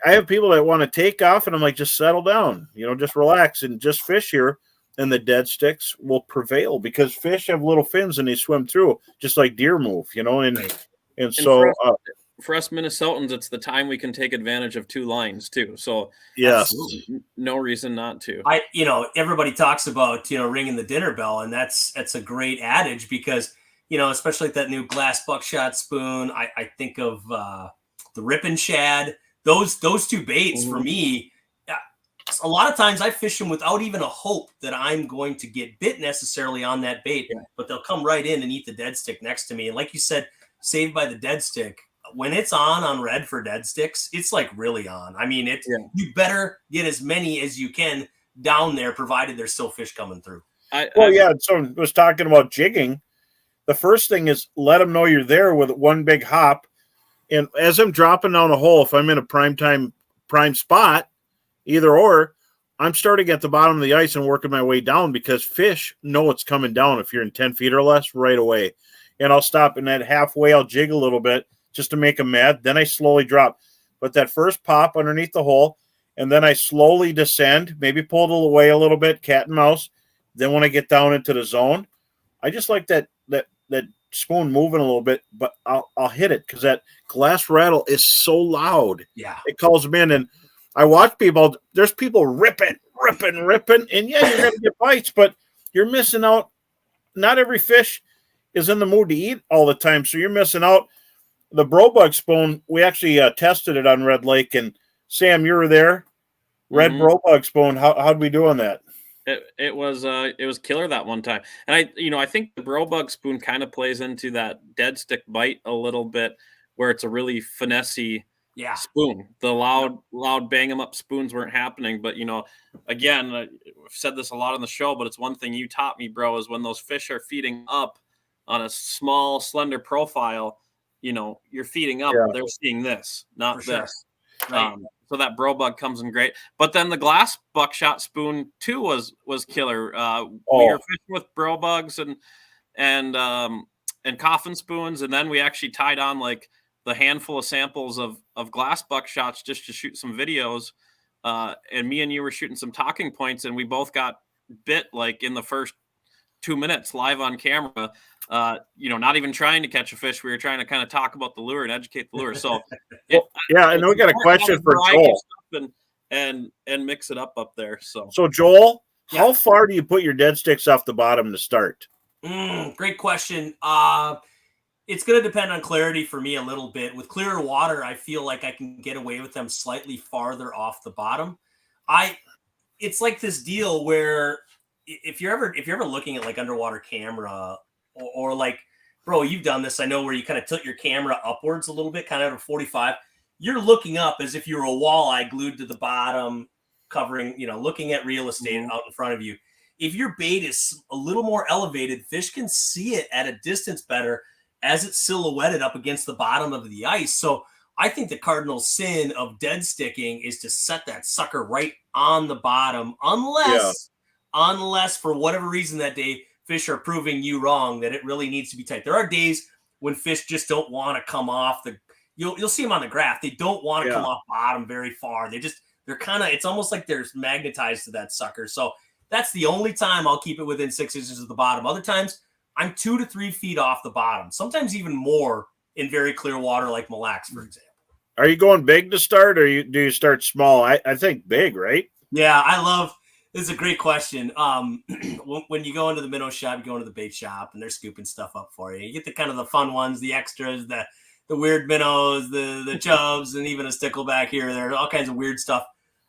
I have people that want to take off, and I'm like, just settle down, just relax and just fish here. And the dead sticks will prevail because fish have little fins and they swim through just like deer move, and so for us Minnesotans, it's the time we can take advantage of two lines too. So yes, no reason not to. Everybody talks about, ringing the dinner bell, and that's a great adage because, especially that new glass buckshot spoon. I think of the Rip Shad. Those two baits for me, a lot of times I fish them without even a hope that I'm going to get bit necessarily on that bait, but they'll come right in and eat the dead stick next to me. And like you said, saved by the dead stick. when it's on red for dead sticks, it's like really on. I mean, you better get as many as you can down there, provided there's still fish coming through. So I was talking about jigging. The first thing is let them know you're there with one big hop. And as I'm dropping down a hole, if I'm in a prime spot, either or, I'm starting at the bottom of the ice and working my way down because fish know it's coming down if you're in 10 feet or less right away. And I'll stop, and that halfway I'll jig a little bit just to make them mad. Then I slowly drop. But that first pop underneath the hole, and then I slowly descend, maybe pull it away a little bit, cat and mouse. Then when I get down into the zone, I just like that spoon moving a little bit, but I'll hit it because that glass rattle is so loud. Yeah. It calls them in, and I watch people. There's people ripping, and yeah, you're going to get bites, but you're missing out. Not every fish is in the mood to eat all the time, so you're missing out. The Brobug spoon, we actually tested it on Red Lake, and Sam, you were there. Red Brobug spoon. How'd we do on that? It was killer that one time, and I think the Brobug spoon kind of plays into that dead stick bite a little bit, where it's a really finessey spoon. The loud bang 'em up spoons weren't happening, but again, I've said this a lot on the show, but it's one thing you taught me, bro, is when those fish are feeding up on a small, slender profile, you're feeding up. They're seeing this, not this. Right. So that Brobug comes in great. But then the glass buckshot spoon too was killer. We were fishing with Brobugs and coffin spoons, and then we actually tied on like the handful of samples of glass buckshots just to shoot some videos. And me and you were shooting some talking points, and we both got bit like in the first 2 minutes live on camera. Not even trying to catch a fish. We were trying to kind of talk about the lure and educate the lure. So and we got a question for Joel. And mix it up there. So Joel, how far do you put your dead sticks off the bottom to start? Great question. It's going to depend on clarity for me a little bit. With clearer water, I feel like I can get away with them slightly farther off the bottom. It's like this deal where if you're ever looking at like underwater camera or like, bro, you've done this. I know where you kind of tilt your camera upwards a little bit, kind of at a 45. You're looking up as if you were a walleye glued to the bottom, covering, looking at real estate out in front of you. If your bait is a little more elevated, fish can see it at a distance better as it's silhouetted up against the bottom of the ice. So I think the cardinal sin of dead sticking is to set that sucker right on the bottom, unless for whatever reason that day fish are proving you wrong, that it really needs to be tight. There are days when fish just don't want to come off the. You'll see them on the graph. They don't want to come off bottom very far. They're kind of. It's almost like they're magnetized to that sucker. So that's the only time I'll keep it within 6 inches of the bottom. Other times I'm 2 to 3 feet off the bottom. Sometimes even more in very clear water like Mille Lacs, for example. Are you going big to start, or do you start small? I think big, right? Yeah, this is a great question. When you go into the minnow shop, you go into the bait shop, and they're scooping stuff up for you. You get the kind of the fun ones, the extras, the weird minnows, the chubs, and even a stickleback here or there, all kinds of weird stuff.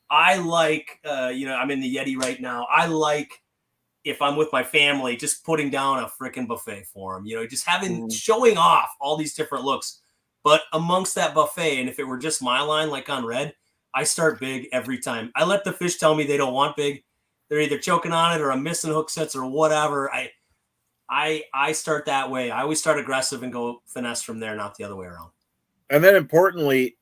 I like, I'm in the Yeti right now. I like, if I'm with my family, just putting down a freaking buffet for them, just showing off all these different looks. But amongst that buffet, and if it were just my line, like on red, I start big every time. I let the fish tell me they don't want big. They're either choking on it or I'm missing hook sets or whatever. I start that way. I always start aggressive and go finesse from there, not the other way around. And then importantly,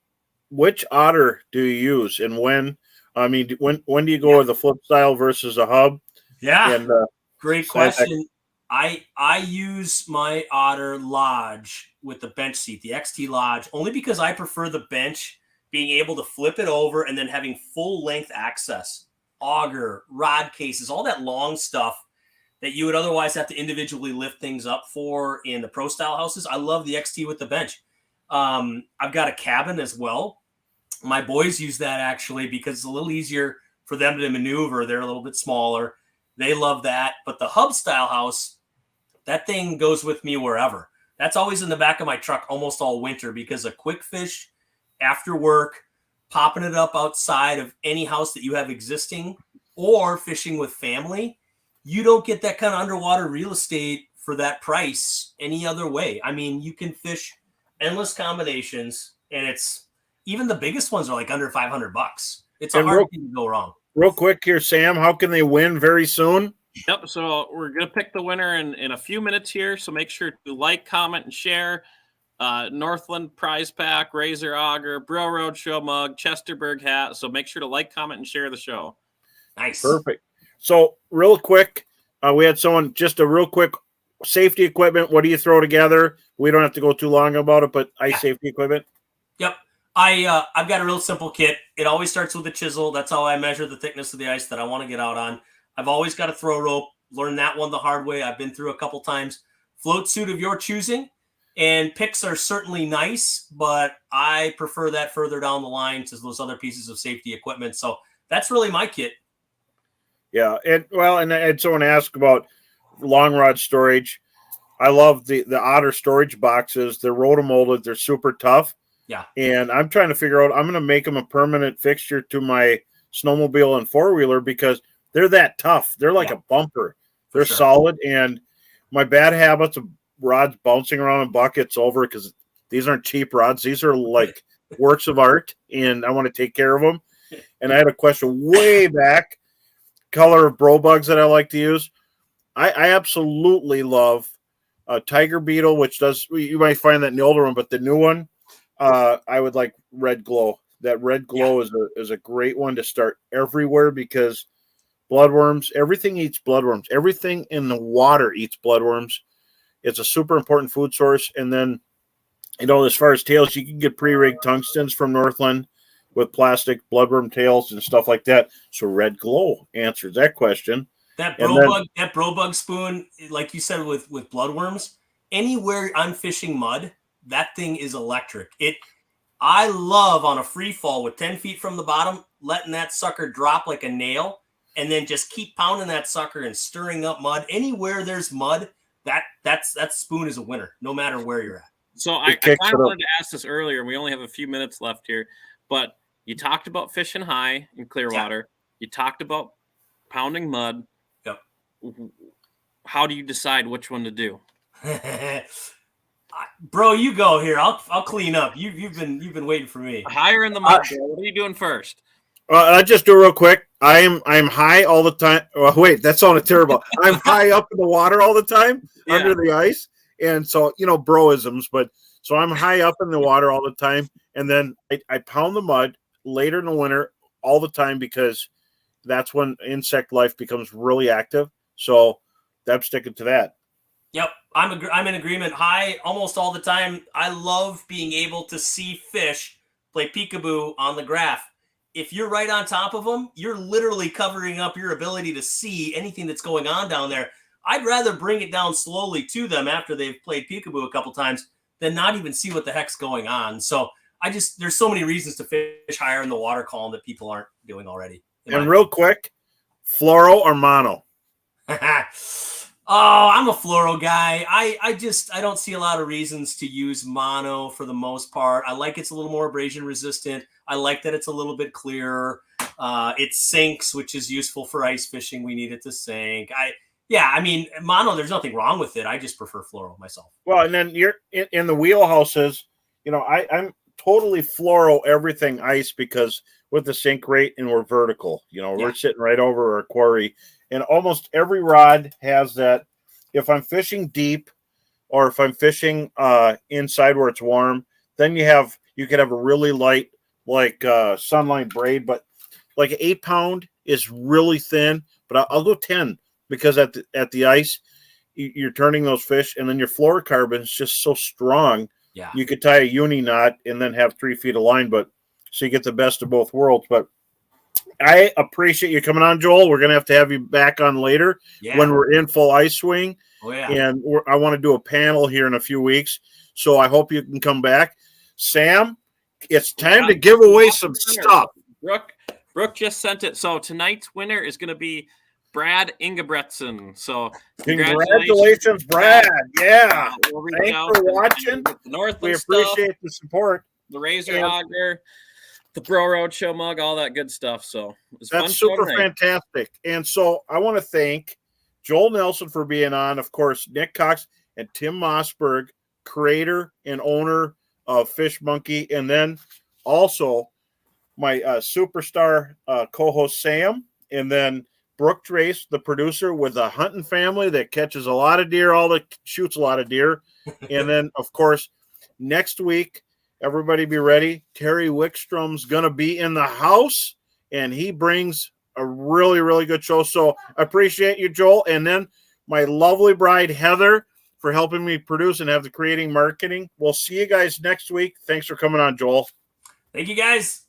which otter do you use and when? I mean, when do you go with a flip style versus a hub? Yeah, and, great question. I use my Otter Lodge with the bench seat, the XT Lodge, only because I prefer the bench being able to flip it over and then having full length access, auger, rod cases, all that long stuff that you would otherwise have to individually lift things up for in the pro style houses. I love the XT with the bench. I've got a cabin as well. My boys use that actually because it's a little easier for them to maneuver. They're a little bit smaller. They love that. But the hub style house, that thing goes with me wherever. That's always in the back of my truck almost all winter because a quick fish after work, popping it up outside of any house that you have existing or fishing with family, you don't get that kind of underwater real estate for that price any other way. I mean, you can fish endless combinations, and it's even the biggest ones are like under $500. It's a And hard thing to go wrong. Real quick here, Sam, how can they win very soon? Yep. So we're going to pick the winner in a few minutes here. So make sure to like, comment, and share. Northland prize pack, Razor Auger, Bro Roadshow mug, Chesterberg hat. So make sure to like, comment, and share the show. Nice. Perfect. So real quick, we had someone, just a real quick safety equipment. What do you throw together? We don't have to go too long about it, but ice safety equipment. Yep. I've got a real simple kit. It always starts with a chisel. That's how I measure the thickness of the ice that I want to get out on. I've always got a throw rope. Learned that one the hard way. I've been through a couple times. Float suit of your choosing. And picks are certainly nice, but I prefer that further down the line to those other pieces of safety equipment. So that's really my kit. Yeah. And I had someone ask about long rod storage. I love the Otter storage boxes. They're rotomolded. They're super tough. Yeah. And I'm trying to figure out, I'm going to make them a permanent fixture to my snowmobile and four-wheeler because they're that tough. They're like a bumper. They're solid. And my bad habits of rods bouncing around in buckets over, because these aren't cheap rods. These are like works of art, and I want to take care of them. And I had a question way back, color of bro bugs that I like to use. I absolutely love Tiger Beetle, which you might find that in the older one, but the new one, I would like Red Glow. That Red Glow is a great one to start everywhere, because bloodworms, everything eats bloodworms. Everything in the water eats bloodworms. It's a super important food source. And then, as far as tails, you can get pre-rigged tungstens from Northland with plastic bloodworm tails and stuff like that. So Red Glow answers that question. That bro bug spoon, like you said, with bloodworms, anywhere I'm fishing mud, that thing is electric. I love on a free fall with 10 feet from the bottom, letting that sucker drop like a nail, and then just keep pounding that sucker and stirring up mud. Anywhere there's mud, that spoon is a winner, no matter where you're at. So I kind of wanted to ask this earlier, and we only have a few minutes left here, but you talked about fishing high in Clearwater. You talked about pounding mud. Yep. How do you decide which one to do? Bro, you go here. I'll clean up. You've been waiting for me. Higher in the mud. What are you doing first? I'll just do it real quick. I'm high all the time. Oh, wait, that sounded terrible. I'm high up in the water all the time under the ice. And so, broisms, but so I'm high up in the water all the time. And then I pound the mud later in the winter all the time, because that's when insect life becomes really active. So I'm sticking to that. Yep. I'm in agreement. High almost all the time. I love being able to see fish play peekaboo on the graph. If you're right on top of them, you're literally covering up your ability to see anything that's going on down there. I'd rather bring it down slowly to them after they've played peekaboo a couple times than not even see what the heck's going on. So there's so many reasons to fish higher in the water column that people aren't doing already. And real quick, fluoro or mono? Oh, I'm a fluoro guy. I don't see a lot of reasons to use mono for the most part. I like it's a little more abrasion resistant. I like that it's a little bit clearer. It sinks, which is useful for ice fishing. We need it to sink. Mono, there's nothing wrong with it. I just prefer fluoro myself. Well, and then you're in the wheelhouses, I'm totally fluoro everything ice, because with the sink rate and we're vertical, we're sitting right over our quarry. And almost every rod has that. If I'm fishing deep, or if I'm fishing inside where it's warm, then you could have a really light, like Sunline braid, but like an 8-pound is really thin. But I'll go 10, because at the ice, you're turning those fish, and then your fluorocarbon is just so strong. Yeah, you could tie a uni knot and then have 3 feet of line, so you get the best of both worlds. But I appreciate you coming on, Joel. We're going to have you back on later when we're in full ice swing. Oh, yeah. And I want to do a panel here in a few weeks. So I hope you can come back. Sam, it's time to give away some stuff. Brooke just sent it. So tonight's winner is going to be Brad Ingebretson. So congratulations, Brad. Yeah. Thanks for watching. We appreciate the support. The Razor Auger, the Bro Roadshow mug, all that good stuff. So that's super fantastic. And so I want to thank Joel Nelson for being on, of course, Nick Cox and Tim Mossberg, creator and owner of Fish Monkey, and then also my superstar co-host Sam, and then Brooke Trace, the producer, with a hunting family that catches a lot of deer, shoots a lot of deer. And then, of course, next week, everybody be ready. Terry Wickstrom's going to be in the house, and he brings a really, really good show. So I appreciate you, Joel. And then my lovely bride, Heather, for helping me produce and have the creating marketing. We'll see you guys next week. Thanks for coming on, Joel. Thank you, guys.